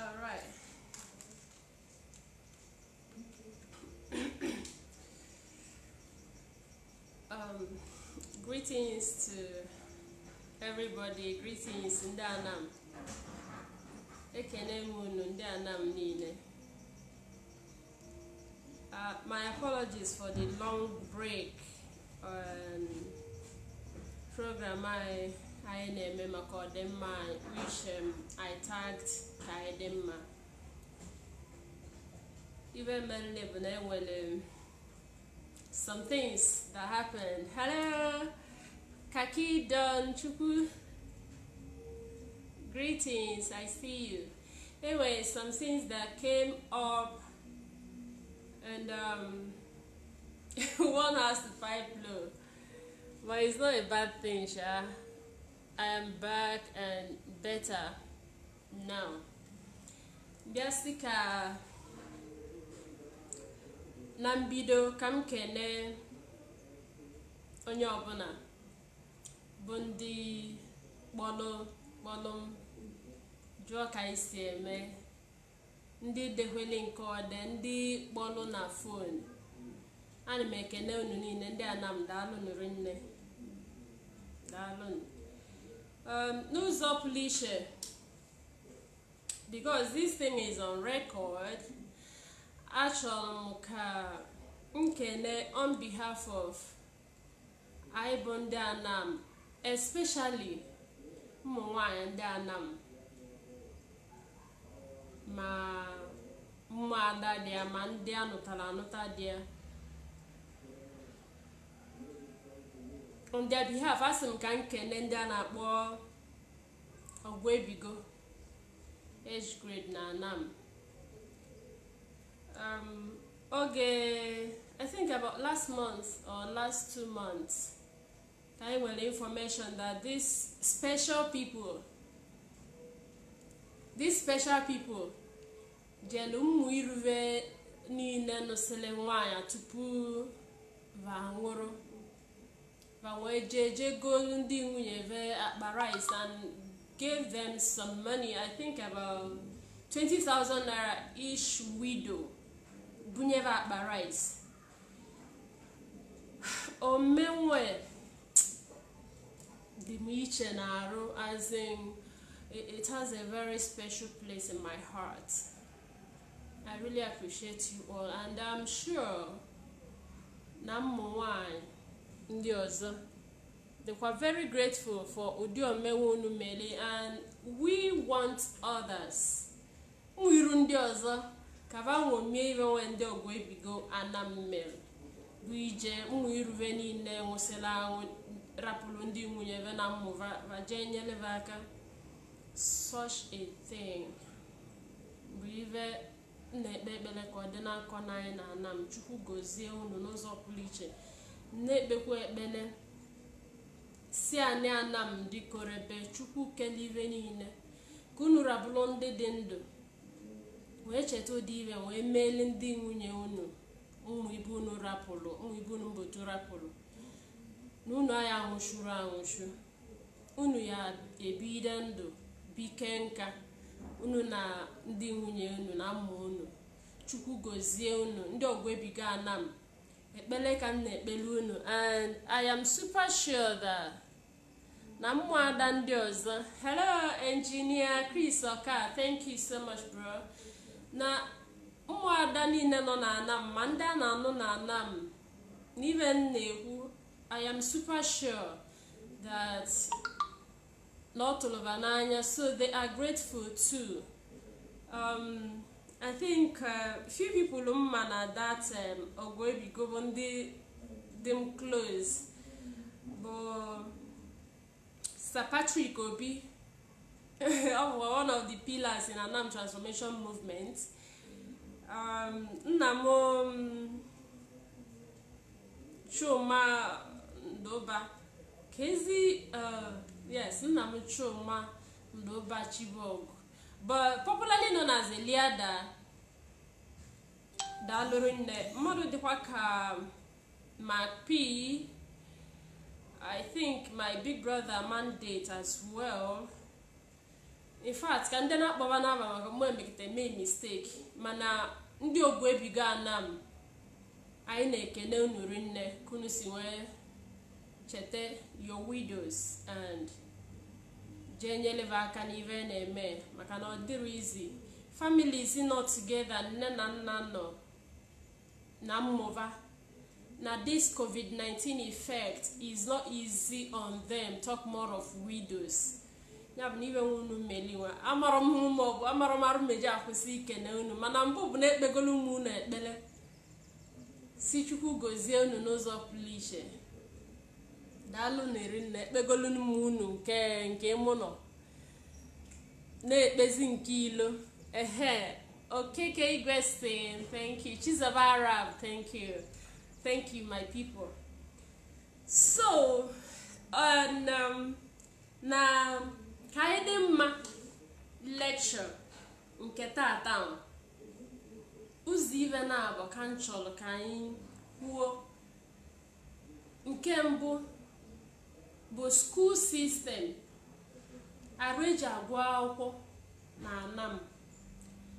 All right. Greetings to everybody. Greetings in the Anam. Anam Nine. My apologies for the long break on program I name which I tagged Kaidemma. Even when some things that happened. Hello, Kaki Don Chuku. Greetings, I see you. Anyway, some things that came up, and one has to fight blow, but it's not a bad thing, Sha. I am back and better now. Biasika Nambido kam kene onye ọbụla bụ ndị kpọlụm jụọ ka isi eme ndị dehwele nke ọdị ndị kpọlụ na fon. Ana m ekene unu niile ndị Anam, daalụ nụrụ nne, daalụ. N'ụzọ pụrụ iche, because this thing is on record, achọrọ m ka nkene on behalf of Ibo ndị Anam, especially ụmụ nwanyị ndị Anam, ma ụmụada dị ya ma ndị anụtara anụta dị ya. On their behalf, asị m ka nkene ndị a na-akpọ Oguebigo Age Grade na Anam. I think about last month or last 2 months, I got information that these special people, jelu iruve niile nụsịrị nwanyị tupu vanwụrụ vanwe jeje go ndị nwunye ve akpa rice and gave them some money. I think about 20,000 naira each widow bunyeva akpa rice. Omenwe the miche na arụ, as in it has a very special place in my heart. I really appreciate you all, and I'm sure ndị ọzọ they were very grateful for ụdị omenwe unu mere, and we want others iru ndị ọzọ ka ba nwomie iwe nwe ndị Oguebigo Anam mere bụ ije iruve niile nwụsịrị anwụ rapụrụ ndị nwunye ve na mmụva vaje nyeleve aka. Such a thing bụ ive na-ekpe ekpere ka ọ dị n'akọ n'anyị na Anam. Chukwu gozie unu n'ụzọ pụrụ iche. Na-ekpekwa ekpere si anyị Anam dịkorebe Chukwu kelive niile ka unu rabụrụ ndị dị ndụ wee cheta ụdị iwe wee meeli ndị nwunye unu ụmụ ibu unu rapụrụ, ụmụ ibu unu mbotu rapụrụ na unu aya anwụchuru anwụchu, unu ya ebido ndụ bike nka unu na ndị nwunye unu na ụmụ unu. Chukwu gozie unu ndị Oguebigo Anam. Ekpele ka m na-ekpele unu, and I am super sure that na mmụada ndị ọzọ. Hello engineer Chris Oka, thank you so much bro. Na mmụada niile nọ na Anam ma ndị a na-anụ na Anam n'ive na-ekwu, I am super sure that Lord n'anya, so they are grateful too. I think few people na that Oguebigo ndị them close, but Sir Patrick Obi one of the pillars in Anam transformation movement. Nnamo Choma Ndoba Kezi, yes, Nnamo Choma Ndoba Chibog, but popularly known as Eliada Dalorine Modu Dewaka Mapi. I think my big brother mandate as well. in fact ka ndị na-akpọba n'aba maka mgbe emekite mee mistake mana ndị Oguebigo Anam anyị na-ekene unu rinne kunu si nwee chete your widows and jee nyeleva aka n'ive na-eme maka na ọ dịrị izi families not together nne na nna nọ na mmụva na this COVID-19 effect is not easy on them, talk more of widows. Ya bụ n'iwe unu mmeliwa amara m maọbụ amara m arụ meji akwụsị ike na unu mana mbụ bụ na-ekpegolu m unu ekpele si Chukwu gozie unu n'ụzọ pụrụ iche. Daalụ na-eri na ekpegolu m unu nke mụ nọ na-ekpezi nke ilo Okeke Igwestin, thank you. Chizoba Arab, thank you. Thank you, my people. So, na kaidemma lecture nke tata ụzọ ive na-abụ ka m chọrọ ka anyị kwuo. Nke mbụ bụ school system arụ eji agụ akwụkwọ na Anam.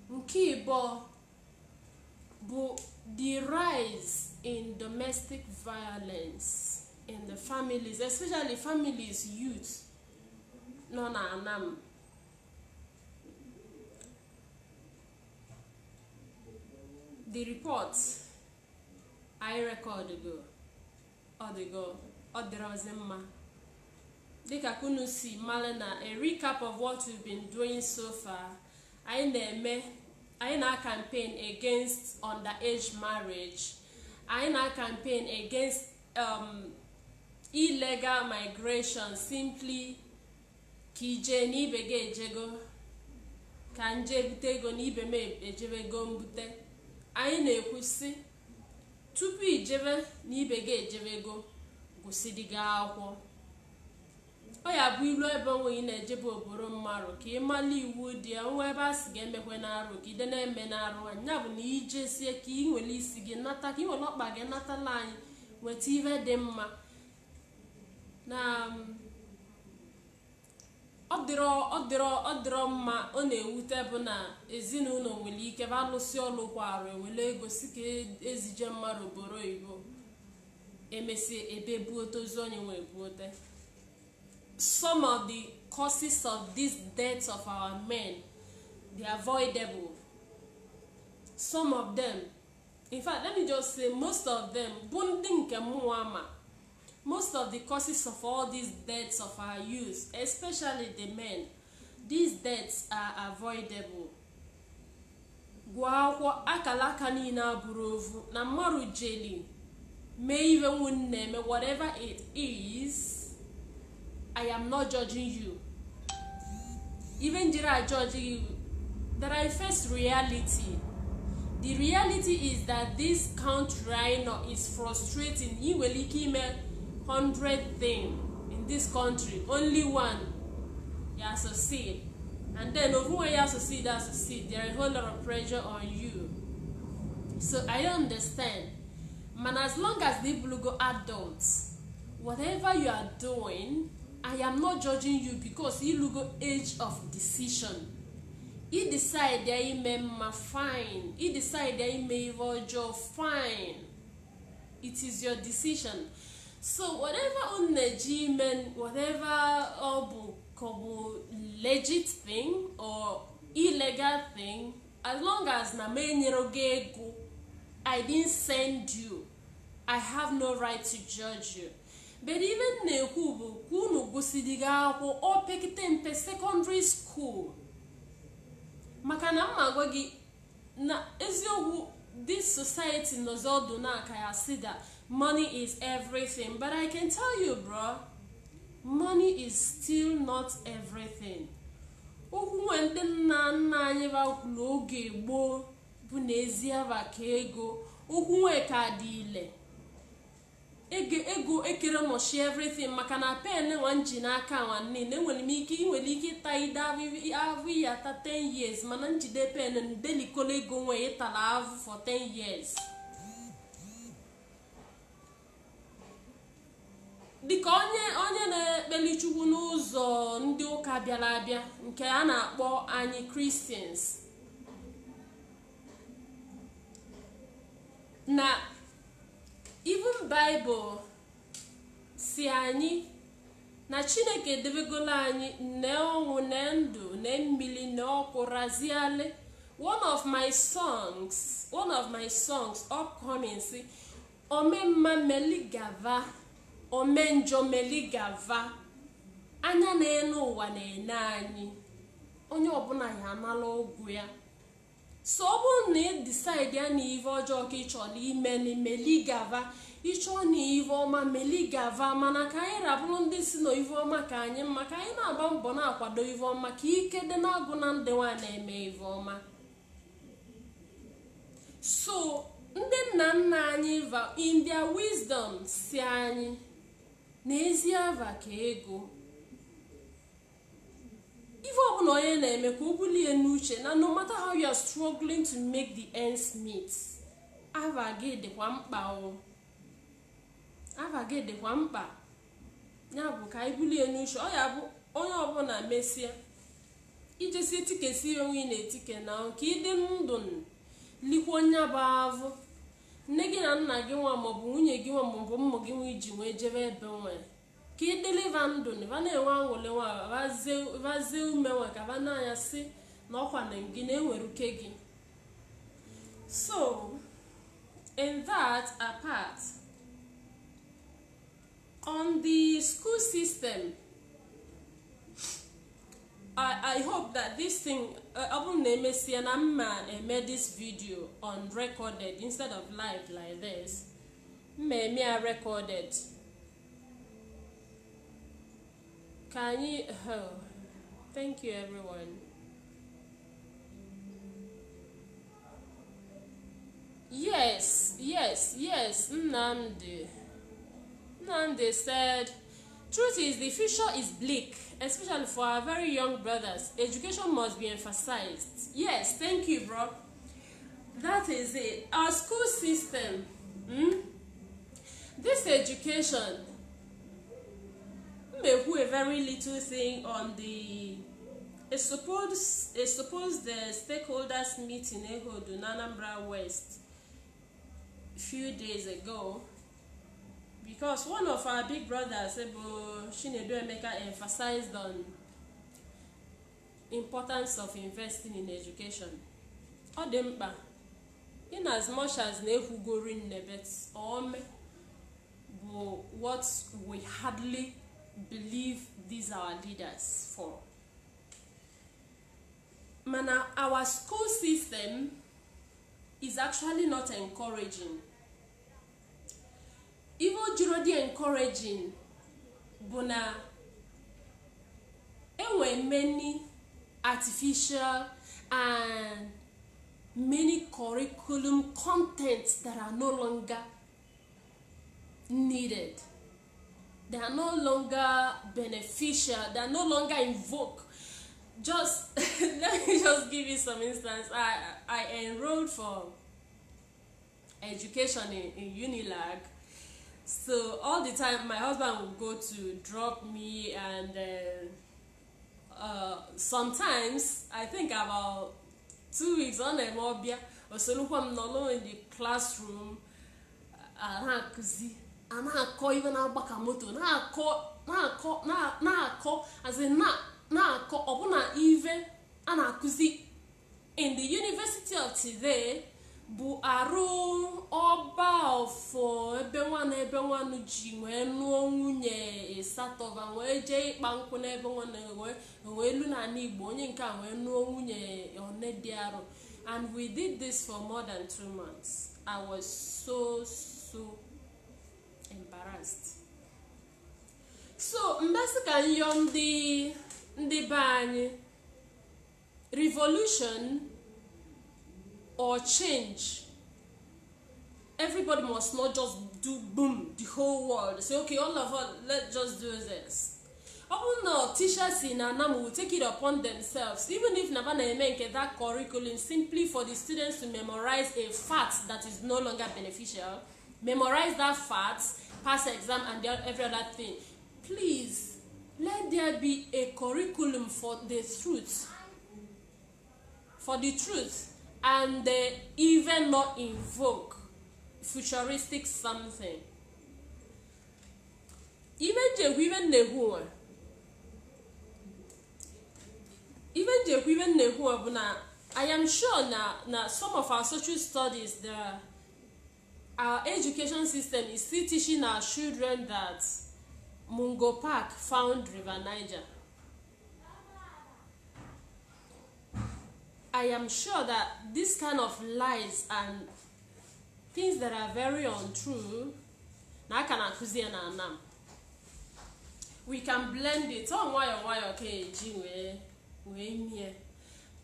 Nke ịbụọ bụ the rise in domestic violence in the families, especially families youth nọ na Anam. The report I record ọ dịrọzi mma dịka kunu si mara na a recap of what we've been doing so far. Anyị na-campaign against underage marriage. Anyị na-campaign against illegal migration, simply ka ije n'ibe ga ejego ka nje bute ego n'ibe m ejebego mbute. Anyị na-ekwusi tupu ijebe n'ibe ga ejebego gụsịdịga akwụkwọ. Ọ ya bụ ilu ebe onwe ị na-ejebe oboro mmarụ ka ịmala iwu dị ya nwa ebe a sị ga-emekwe n'arụ ka ide na-eme n'arụ anyị. Ya bụ na ijesie ka ị nwere isi gị nata ka ị nwere ọkpa gị natala anyị nweta ive dị mma. Na ọ dịrọ mma ọ na-ewute bụ na ezinụlọ nwere ike ba alụsị ọlụ kwa arụ enwere ego si ka ezije mmadụ oboro oyibo emesi ebe buo tozu onye nwe buote. Some of the causes of these deaths of our men, they are avoidable. Some of them, in fact, let me just say most of them, most of the causes of all these deaths of our youth, especially the men, these deaths are avoidable. Gwakwa akalaka niile abụrụ ovu na mmarụ jeli may even wunne whatever it is. I am not judging you. Even did I judge you, that I face reality. The reality is that this country right now is frustrating. You will keep 100 things in this country. Only one you succeed. And then over where you succeed, there is a whole lot of pressure on you. So I understand. Man, as long as the blue go adults, whatever you are doing, I am not judging you because you look age of decision. You decide that you may fine. You decide that you may job fine. It is your decision. So whatever unlegitimate, whatever legit thing or illegal thing, as long as I didn't send you, I have no right to judge you. But even Nekubu, Kunu Gusidiga, or Pekitempe secondary school. Makanama Gwagi, na Ezio, this society knows all do not see that money is everything. But I can tell you, bro, money is still not everything. When the Nana Loge Bo Bunezia Vakego, Uhueka dile. Ego ekere moshi everything makana pen one jinaka one name when Miki will leak taida avi at 10 years mananji de pen and delicole go away talav for 10 years. The conye na-ekpeli Chukwu n'ụzọ ndị ụka bịara abịa nke a na-akpọ anyị Christians. Na even Bible si anyị na Chineke edebegola anyị na ọnwụ na ndụ na mmiri na ọkụ raziale. One of my songs upcoming si omemma meligava omenjo meligava anya na-enu ụwa na-ene anyị onye ọbụla ya amala ogwu ya. So ọ bụrụ na ị decide ya na ive ọjọọ ka ị chọrọ ime na meligava ịchọ na ive ọma meligava, mana ka anyị rabụrụ ndị si na ive ọma ka anyị mma, ka anyị na-agba mbọ na-akwado ive ọma ka ike dị na-agụ na ndị nwa na-eme ive ọma. So ndị nna nna anyị in their wisdom si anyị n'ezi ava ka ego ife ọbụla onye na-eme ka o bulie n'uche na no matter how you are struggling to make the ends meet, ava gị dịkwa mkpa ya bụ ka anyị bulie n'uche. Ọ ya bụ onye ọbụla mesịa ijesi etikesi onwe na-etike na ka ịdị ndụ likwa onye bụ avụ nne gị na nna gị nwa maọbụ nwunye gị nwa maọbụ mmụ gị nwa iji wee jebe ebe nwe ka ịdịliva ndụ va na-enwe aṅụle nwa vazie ume nwa ka va na-anya si na ọkwa na gị na-enwere uke gị. So in that apart, on the school system, I hope that this thing I made this video on recorded instead of live like this. Maybe I recorded. Can you thank you everyone. Yes, Nnamdi said, truth is the future is bleak, especially for our very young brothers. Education must be emphasized. Yes, thank you, bro. That is it. Our school system, this education, may do a very little thing on the suppose the stakeholders meeting held in Anambra West a few days ago, because one of our big brothers, Chinedu Emeka, emphasized on importance of investing in education. Odemba, in as much as Nehugorin Nebet what we hardly believe these are our leaders for. Mana, our school system is actually not encouraging. Even Jirodi encouraging, Bona, there were many artificial and many curriculum contents that are no longer needed. They are no longer beneficial. They are no longer invoked. Just let me just give you some instance. I enrolled for education in Unilag. So all the time my husband would go to drop me, and sometimes I think about 2 weeks on a mobia or so in the classroom and I call even our bakamoto na call as in na call obuna even and in the University of today bu arụ ọba ọfọ ebe nwa ji wee nụọ nwunye ịsatọva wee jee ịkpa nkwụ n'ebe nwa wee lu na Igbo onye nke a wee nụọ nwunye one dị arụ. And we did this for more than 2 months. I was so embarrassed. So mbesi ka nyọ ndị be anyị revolution or change, everybody must not just do boom the whole world say okay all of us let's just do this. No, teachers in Anam will take it upon themselves, even if Nabana make that curriculum simply for the students to memorize a fact that is no longer beneficial, memorize that fact, pass exam and every other thing. Please let there be a curriculum for the truth. And they even not invoke futuristic something. Even I am sure now some of our social studies, our education system is still teaching our children that Mungo Park found River Niger. I am sure that this kind of lies and things that are very untrue, we can blend it on why okay,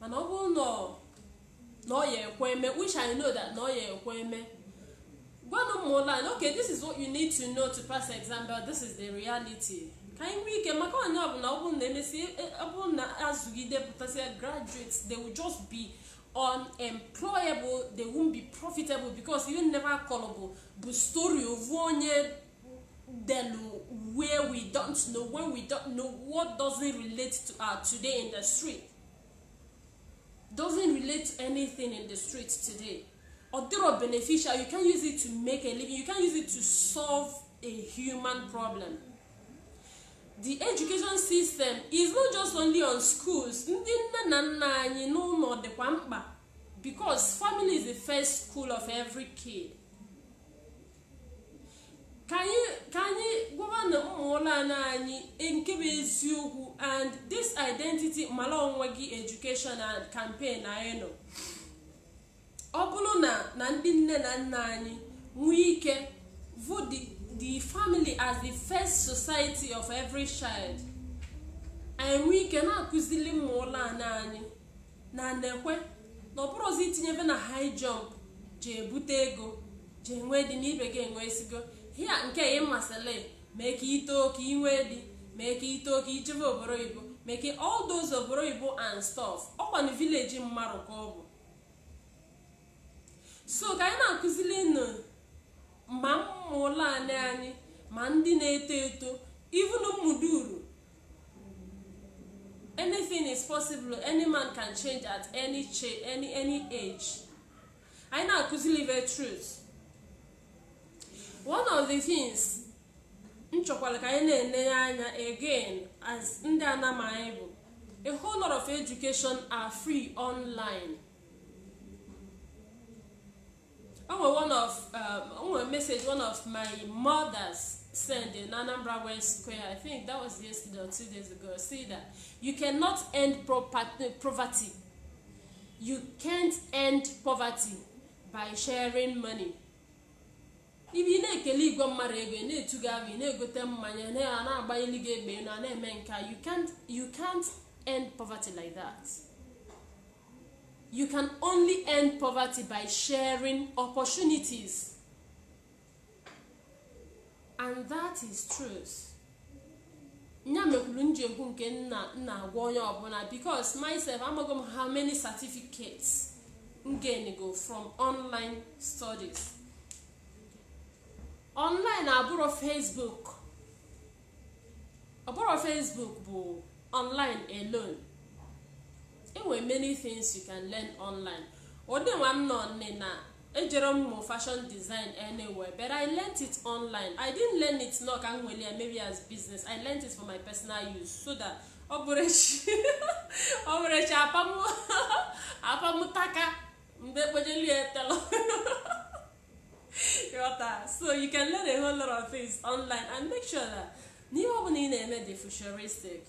and no which I know that no okay, this is what you need to know to pass the exam, but this is the reality. Graduates, they will just be unemployable, they won't be profitable because you never callable. But story of one year, then where we don't know, when we don't know what doesn't relate to our today in the street. Doesn't relate to anything in the streets today. Although beneficial, you can use it to make a living, you can use it to solve a human problem. The education system is not just only on schools, because family is the first school of every kid. Can you and this identity malonwagi education and campaign I know. Obuluna nandinne nanani muike vote the family as the first society of every child. And we cannot kuzili mola nani na nekwe no prozi tinye na high jump je butego je nwedi ni bege nwesigo here nke ye masale make it okay nwedi make it okay icheve oboro ibo make all those oboro ibo and stuff up on the village mmaru ko obu. So ka na kuzili no mola nani mandi na-eto even muduru. Anything is possible. Any man can change at any age. I know kuzili very truth. One of the things again as ndị Anam, a whole lot of education are free online. One of my mothers sent in Anambra West Square, I think that was yesterday or 2 days ago, say that you cannot end poverty. You can't end poverty by sharing money. If you can't end poverty like that. You can only end poverty by sharing opportunities. And that is truth. Because myself, I'm going to have many certificates from online studies. Online, I borrow Facebook. Online alone. There were many things you can learn online. Fashion design anywhere, but I learned it online. I didn't learn it maybe as business. I learned it for my personal use, so that so you can learn a whole lot of things online and make sure that you the futuristic.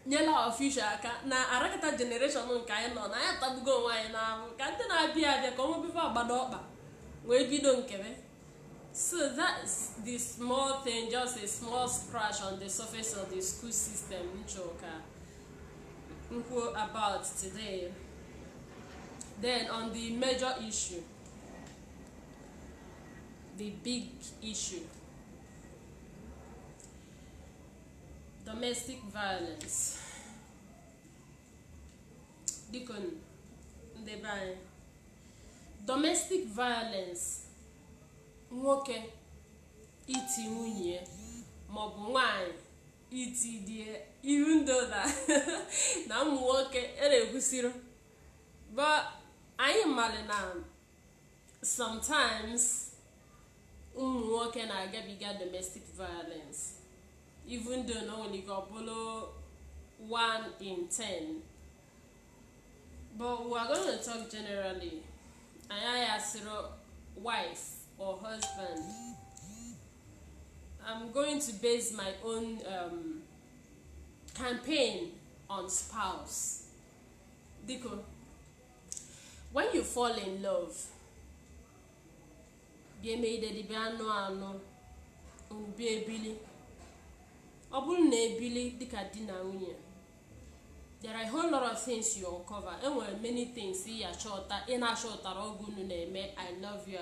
Nyela of future na arakata generation nka anyị nọ na ya tabugo nwaanyị na ka ndị na-abịa abịa ka ụmụ bifa agbado wee bido nkebe. So that's the small thing, just a small scratch on the surface of the school system about today. Then on the major issue, the big issue, domestic violence. Domestic violence. Nwoke iti nwunye maọbụ nwaanyị iti dị even though that na ụmụ nwoke na-ekwusiri but anyị mara na sometimes ụmụ nwoke na-agabiga domestic violence even though na only go below 1 in 10, but we are going to talk generally. I ask wife or husband. I'm going to base my own campaign on spouse. Diko, when you fall in love, be made a dibiano be a billy. Obul ne billy dika dina unye. There are a whole lot of things you uncover, and when many things see a shorter, in a shorter I love you,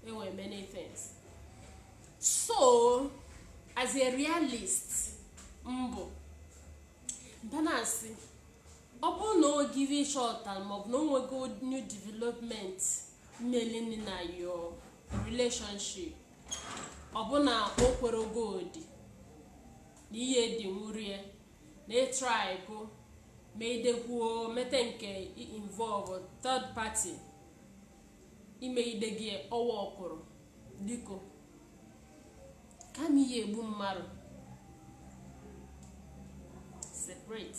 and when many things. So, as a realist, Banasi, upon no giving short time of no good new development, mailing in your relationship. Obona okwero good. Niye di murie. They try go made the who metenke involve third party. He made the gear or walker. Diko. Come ye boom maru. Separate.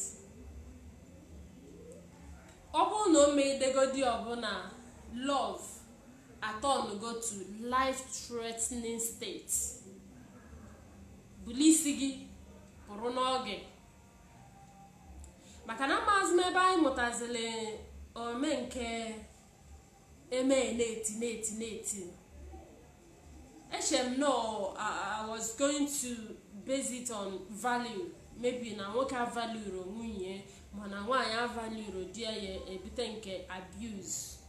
Obo no made the god obona love at all go to life-threatening state. Bulisigi poronoge. Makana mazme bai mutazile omenke eme neti. No, I was going to base it on value. Maybe na woka value ro munye, mana wanya value ro dia ye ebitenke abuse.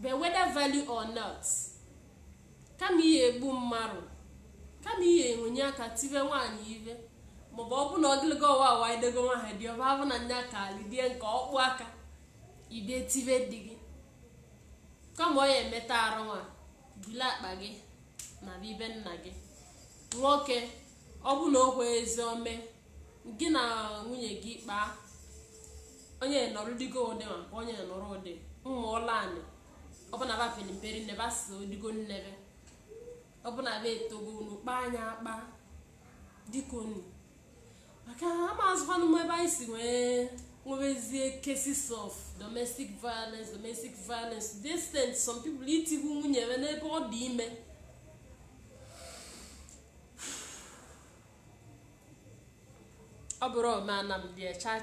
But whether value or not, kami ye boom maru, kami ye munyaka tive wani ive. Mobobu no gilgo wa wide go ma hedi of having a nyaka lidien ko waka ibe tive digi. Come away metaronwa black bagi na biben nagi. Nwoke obu na okwe ezome gi na nwunye gi kpa onye noru digo ode ma onye noru ode mmola ani obu na ba pelimperi ne ba so digo nnebe obu na be togo nu kpa anya akpa dikoni. I'm asking my advice when cases of domestic violence. This thing, some people eat even when you never dime. Abro manam dear cha.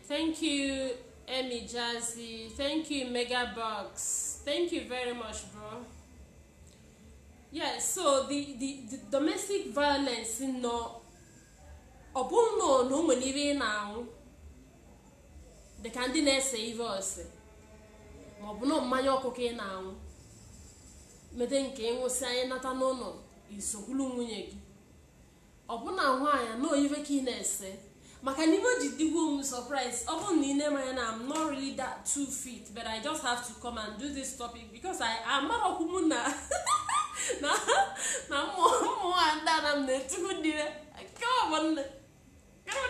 Thank you, Emmy Jazzy. Thank you, Mega Bucks. Thank you very much, bro. Yeah, so the domestic violence no obuno no many now the candidate save us. Mobuno mayo cocaine now. Medenke was saying not a no is so gloomy. Obuna why no even keenness. Makanivo did the womb surprise. Upon the name I'm not really that 2 feet, but I just have to come and do this topic because I am not a humuna. Na mo anda na mnetu kudire come on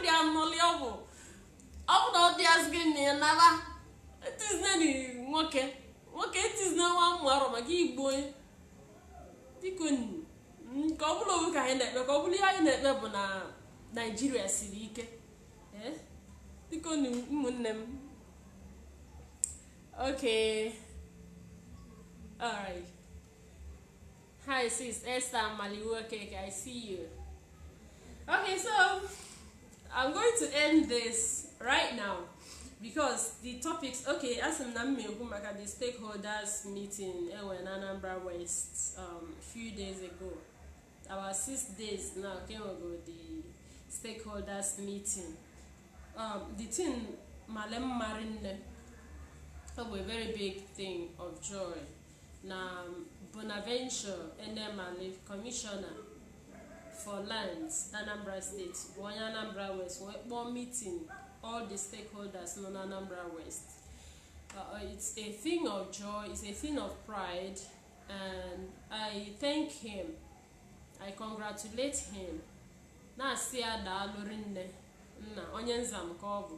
di amoliobo abu no di asking ni na ba it is nani moke it is na wa mwaro magi igbo tikun ko bulo ka ene ko buli ya ene be na Nigeria siri ike tikun munnem. Okay, all right. Hi sis, Esther Maliwa Cake, I see you. Okay, so I'm going to end this right now because the topics, okay, as I'm at the stakeholders meeting in Anambra West few days ago, about 6 days now came ago, the stakeholders meeting. The thing, Malem Marine, a very big thing of joy. Now, Bonaventure Enemale, Commissioner for Lands, Anambra State, Anambra West, we're meeting all the stakeholders in Anambra West. It's a thing of joy, it's a thing of pride, and I thank him. I congratulate him. Na si ya daalụ rinne nna onye nzam ka ọ bụ.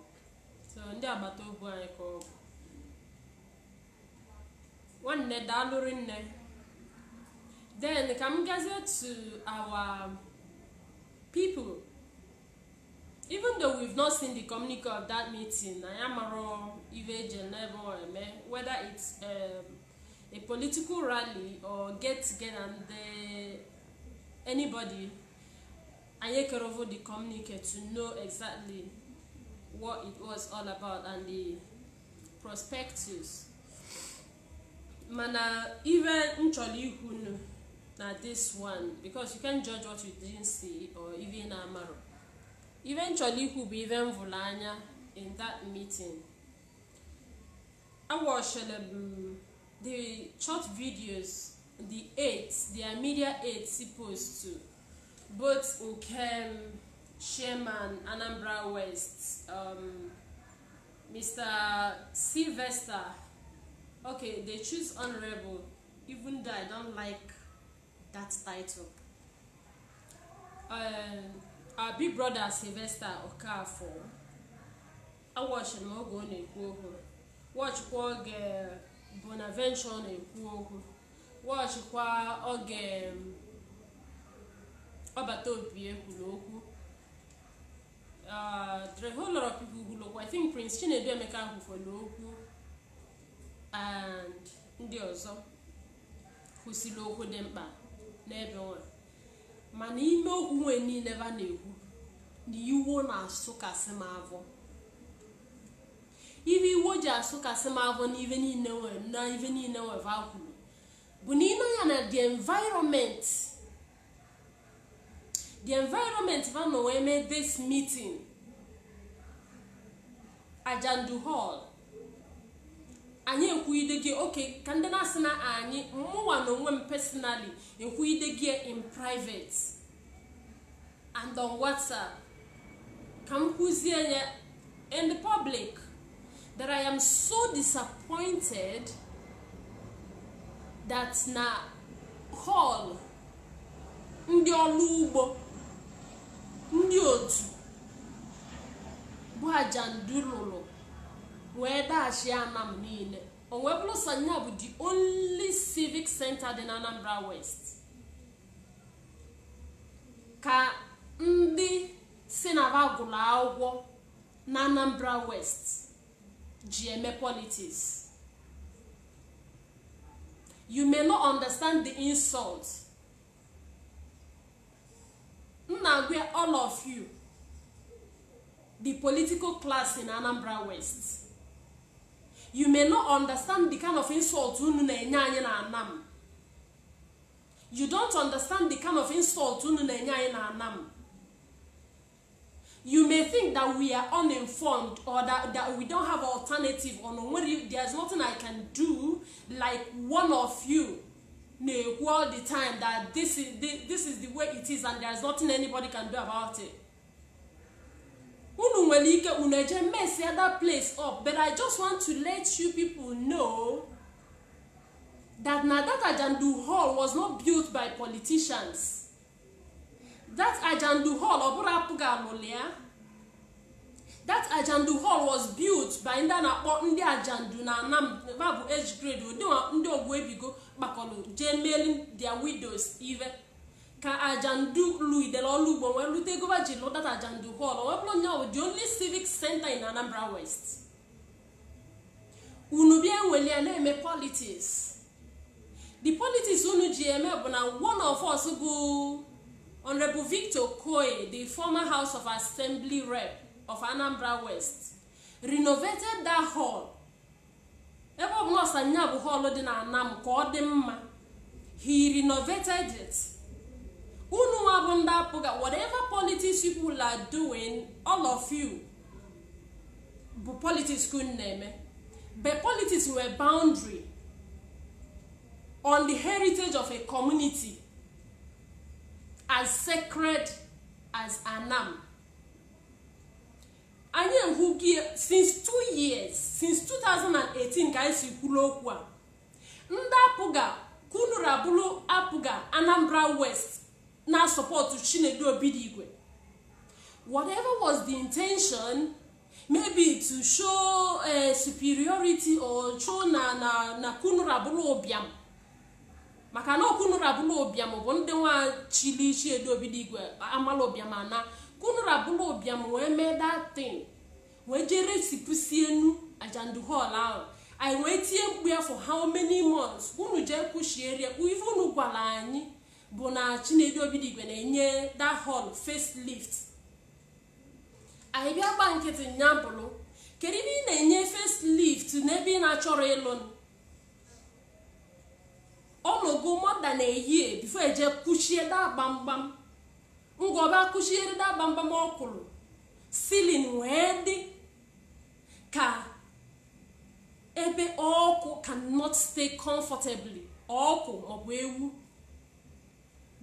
So ndị agbata obi anyị ka ọ bụ. Nwanne daalụ rinne. Then come get to our people. Even though we've not seen the communique of that meeting, whether it's a political rally or get together and anybody, I can over the communique to know exactly what it was all about and the prospectus. Mana even ncholi na this one, because you can't judge what you didn't see or even amaro. Eventually who be even volanya in that meeting. I watched the short videos, the aides, their media aides supposed to, both Ukem, Chairman Anambra West, Mr. Sylvester. Okay, they choose honorable, even though I don't like that title. Our big brother Sylvester Okafor. I watch him go on a watch Quag Bonaventure on a watch Qua Ogem Obatopie Huloku. There are a whole lot of people who look. I think Prince Chinedu who for Loku and Ndiozo who see Loku Dempa. Never one. Mani no who any never knew. You won't ask Sukasmavo. If you would just Sukasmavo, even in no, not even in no about Bunino and the environment. The environment van no made this meeting. Ajandu Hall. Anye nkwuidege okay kandena sina anyi mwa no nwem personally nkwuidege in private and on WhatsApp kamkuzie in the public that I am so disappointed that na hall ndi oluugbo ndi otu bu Ajandu lolo whether she Anam nile or Weblo Sanya would the only civic center in Anambra West. Ka ndi sinavagula agwo na Anambra West GMA politics. You may not understand the insult. Nagwe all of you, the political class in Anambra West. You may not understand the kind of insult Anam. You don't understand the kind of insult Anam. You may think that we are uninformed or that we don't have alternative or there's nothing I can do, like one of you know all the time that this is the way it is and there's nothing anybody can do about it. Mess that place up, but I just want to let you people know that Ajandu Hall was not built by politicians. That Ajandu Hall, that Ajandu Hall was built by Ndi Ajandu na Anam Age Grade, Ndi Oguebigo Age, their widows even. Ka Ajandu Louis de Lolubo when we take over Jilo that Ajandu Hall or the only civic center in Anambra West. Unubia Weliane politics. The politics unu GMA but one of us who Honorable Victor Koye, the former House of Assembly rep of Anambra West, renovated that hall. Ebo no sanyabu hall di na Anam ko dem. He renovated it. Whatever politics people are doing, all of you, but politics couldn't name it. But politics were boundary on the heritage of a community as sacred as Anam. Anya Hugi since 2 years, since 2018, guys, you kulokwa. Nda puga kunu rabulu APGA Anambra West na support Chinedu Obidigwe. Whatever was the intention, maybe to show superiority or show na kunu rabulu obiam. Maka na kunu rabulu obiam bụ ndị nwa chili Chinedu Obidigwe amala obiam ana. Kunu rabulu obiam we made that thing. We jere sipusienu Ajandu Hall ahụ. I waited here for how many months? Unu je kushiere, even ugwala anyị bụ na Chinedu Obidigwe na-enye that hall facelift. Anyị bịa gba nkịtị nyabụlụ, kedu ibe ị na-enye facelift n'ebe ị na-achọrọ ịlụ? Ọnọgo more than a year before eje kushie da gbamgbam. Ngọba kushiere da gbamgbam ọkụlụ. Ceiling wee dị ka ebe ọkụ cannot stay comfortably. Ọkụ maọbụ ewu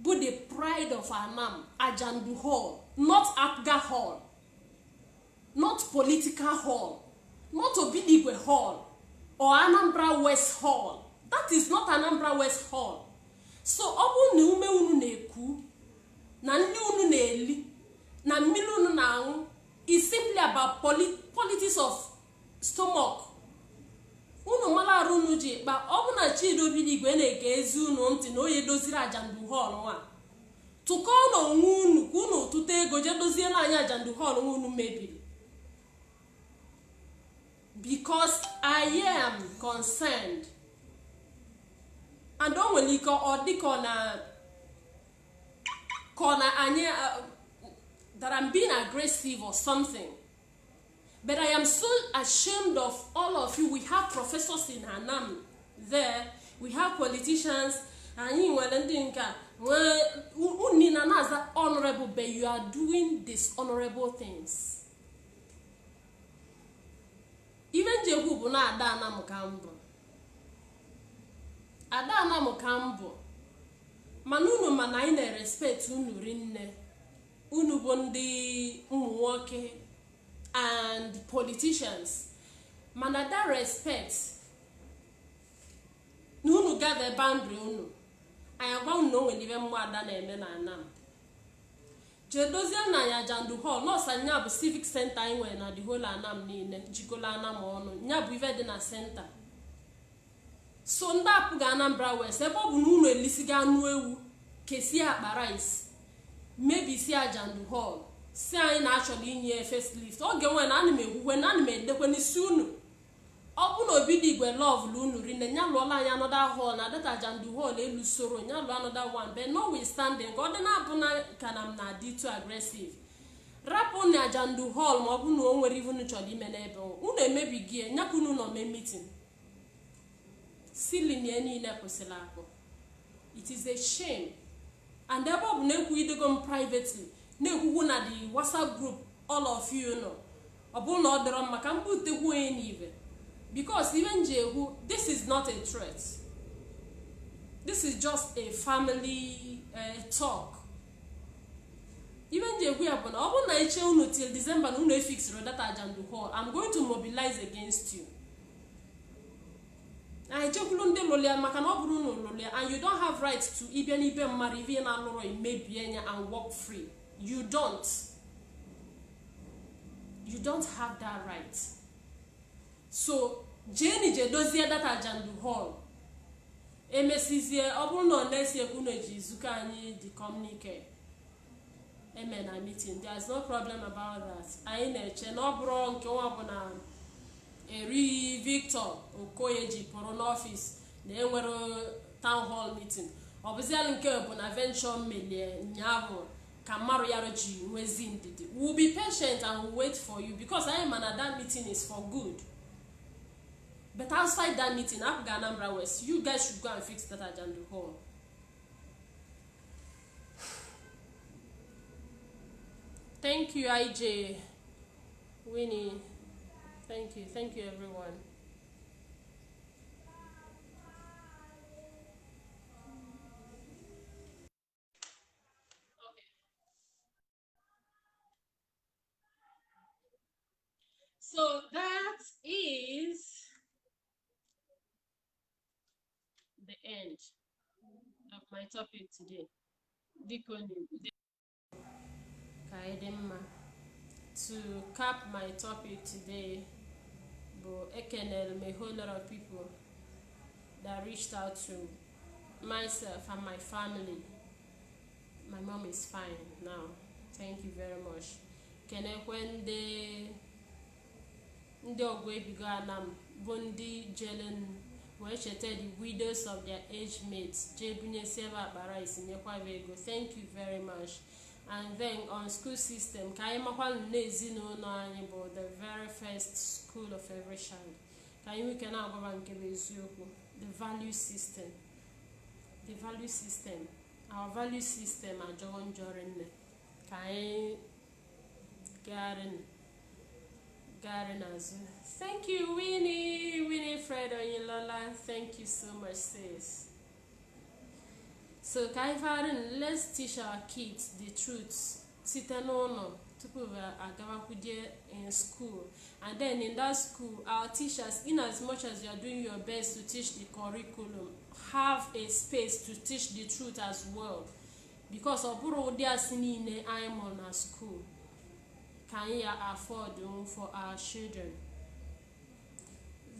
bụ the pride of Anam, Ajandu Hall, not APGA Hall, not political hall, not Obidigwe Hall or Anambra West Hall. That is not Anambra West Hall. So ọ bụ na ume unu na-eku na nri unu na-eli na mmiri unu na-aṅụ is simply about politics of stomach. Unu mala arụ unu ji kpa ọ bụ na Chinedu Obidigwe na-ege ezi unu ntị na onye doziri Ajandu Hall nwa tụkọ n'onwe unu ka unu tụta ego je doziela anyị Ajandu Hall nwa unu mebiri. Because I am concerned and o nwere ike ọ dị ka na anyị that I'm being aggressive or something. But I am so ashamed of all of you. We have professors in Anam there. We have politicians. And you honorable, but you are doing dishonorable things. Even Jehu na Ada Anam Kambo. Ada Anam Kambo. Manunu manaine respect unu rinne. Unu bondi umuwoke and politicians. Mana that respect. Nunu gather boundary unu. I am going to know when even more than a man and Anam. Jedozia na Ajandu Hall, no sanya civic center anywhere na the whole Anam ni Jikola Anam ono. Nyabu even na center. So nda APGA Anambra West. Ebo bunu elisiga nuewu kesi akbarais. Maybe si Ajandu Hall. Si anyị na-actually inye facelift. Oge nwe na anime egwuwe na anime edekwe n'isi unu. Ọ bụ na Obidigwe love unu rinne nya lụọla anyị another hall na data Ajandu Hall elu soro nya lụọ another one. But notwithstanding, God na abụ na kanam na dị too aggressive. Rapụ na Ajandu Hall ma ọ bụ na o nwere ivu unu chọrọ ime n'ebe unu emebigie nya ka unu nọ mee meeting. Silly niile kwụsịrị akpọ. It is a shame. And ebe ọ bụ na ekwu idego privately. Na-ekwukwu na the WhatsApp group all of you know. Ọ bụ na ọ dịrọ maka mbutekwu onye n'ive. Because even Jehu, this is not a threat. This is just a family talk. Even Jehu yapon, ọ bụ na eche unu till December na unu fix that Ajandu Hall, I'm going to mobilize against you. And you don't have rights to even marry and walk free. You don't have that right. So Jenny Jedozia that Ajandu Hall. MSCC Obuno Nesia Kunoji Zukani the communicate. Amen. I meeting. There's no problem about that. I know Chenobron Kawabona. Eri Victor Okoyeji Poron office, the town hall meeting. Obviously, Bonaventure Melia Nyavo Kamaru Yaroji Wezin did. We'll be patient and we'll wait for you because I am at that meeting is for good. But outside that meeting, APGA Anambra West, you guys should go and fix that Ajandu Hall. Thank you, IJ Winnie. Thank you everyone. Okay. So that is the end. of my topic today. Dikoni, Kaidema. To cap my topic today, but Ekenel, a whole lot of people that reached out to myself and my family. My mom is fine now. Thank you very much. When the Oguebigo Anam, Bundi, Jelen, where she the widows of their age mates, Jebunye Seva Barais in Oguebigo. Thank you very much. And then on school system, Kaimakwan Nezi no but the very first school of every child. Kaimu can now go and give the value system. The value system. Our value system are John Jorin. Kai Gardeners. Thank you, Winnie Fred Onilola. Thank you so much, sis. So Kaifarin, let's teach our kids the truths. Sitanono, in school. And then in that school, our teachers, in as much as you are doing your best to teach the curriculum, have a space to teach the truth as well. Because Oburo they are seeing I'm on a school. Can you afford for our children?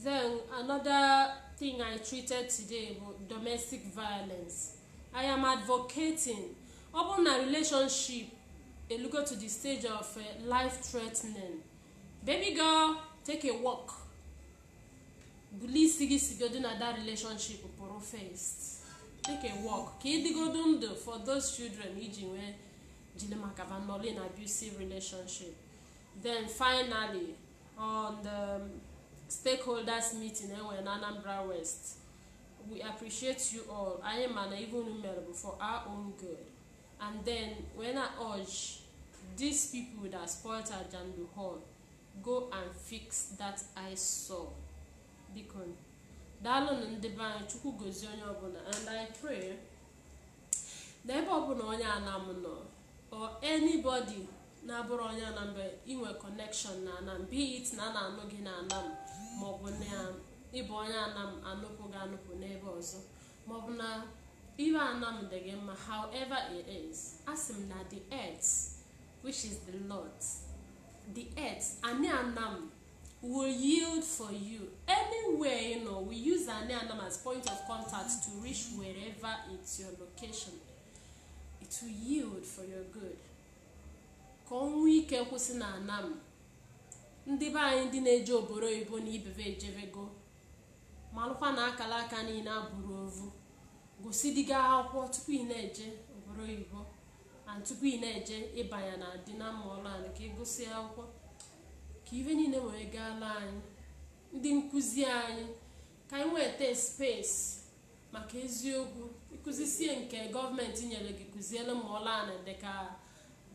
Then another thing I treated today about domestic violence. I am advocating open a relationship a look to the stage of life-threatening. Baby girl, take a walk. Believe that relationship first. Take a walk. For those children in abusive relationship. Then finally, on the stakeholders meeting in Anambra West, we appreciate you all. I am an even number for our own good. And then when I urge these people that spoilt Ajandu Hall, go and fix that eyesore. Deacon. Dalon and divine chuku gozi onye obuna, and I pray that Anam or anybody na bụrụ onye Anambra inwe connection na Anam, be it na anọghị na Anam maọbụ na ịbụ onye Anam anụpụghị anụpụ n'ebe ọzọ maọbụ na iwe Anam dị gị mma, however it is, asim na the earth, which is the Lord, the earth, ani Anam will yield for you anywhere. We use Anam as point of contact to reach wherever it's your location. It will yield for your good. Konwi ke kwụsị na Anam, ndị be anyị ndị na-eje oboro oyibo na ibeve ejevego malụkwa na akala aka niile abụrụ ovu, gosi diga akwụkwọ tupu ị na-eje oboro oyibo and tupu ị na-eje ịbanya na dị na mmụọla ka ịgosi akwụkwọ ka ife niile wee gaala anyị ndị nkụzi anyị ka anyị nweta space maka eziokwu ịkụzisie nke gọọmenti nyere gị kụziele mmụọla dịka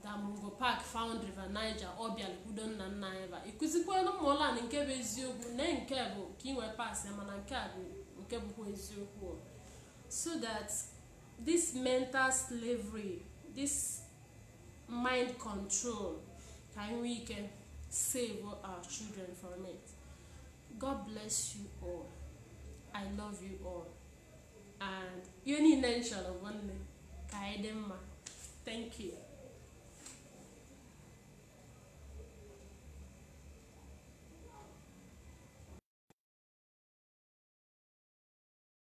Damungo Park found River Niger Obial Udon na Naiva. Ikuzikwelu mola nke bụ eziokwu na nke bụ ka inwe pass mana nke bụ eziokwu. So that this mental slavery, this mind control, can we can save our children from it. God bless you all. I love you all. And you need mention of one. Thank you.